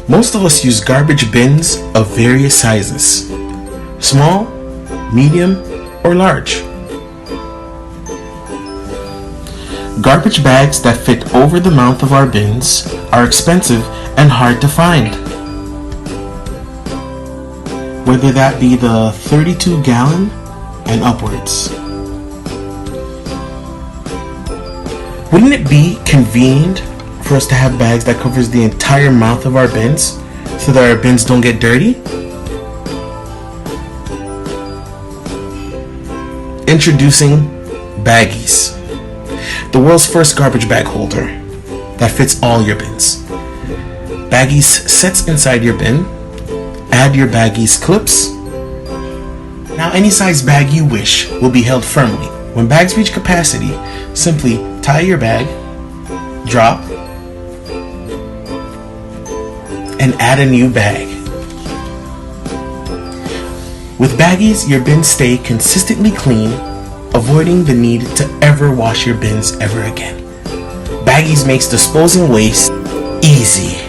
Most of us use garbage bins of various sizes, small, medium, or large. Garbage bags that fit over the mouth of our bins are expensive and hard to find. Whether that be the 32-gallon and upwards. Wouldn't it be convenient for us to have bags that covers the entire mouth of our bins so that our bins don't get dirty? Introducing BagEZ, the world's first garbage bag holder that fits all your bins. BagEZ sits inside your bin. Add your BagEZ clips. Now any size bag you wish will be held firmly. When bags reach capacity, simply tie your bag, drop, and add a new bag. With BagEZ, your bins stay consistently clean, avoiding the need to ever wash your bins ever again. BagEZ makes disposing waste easy.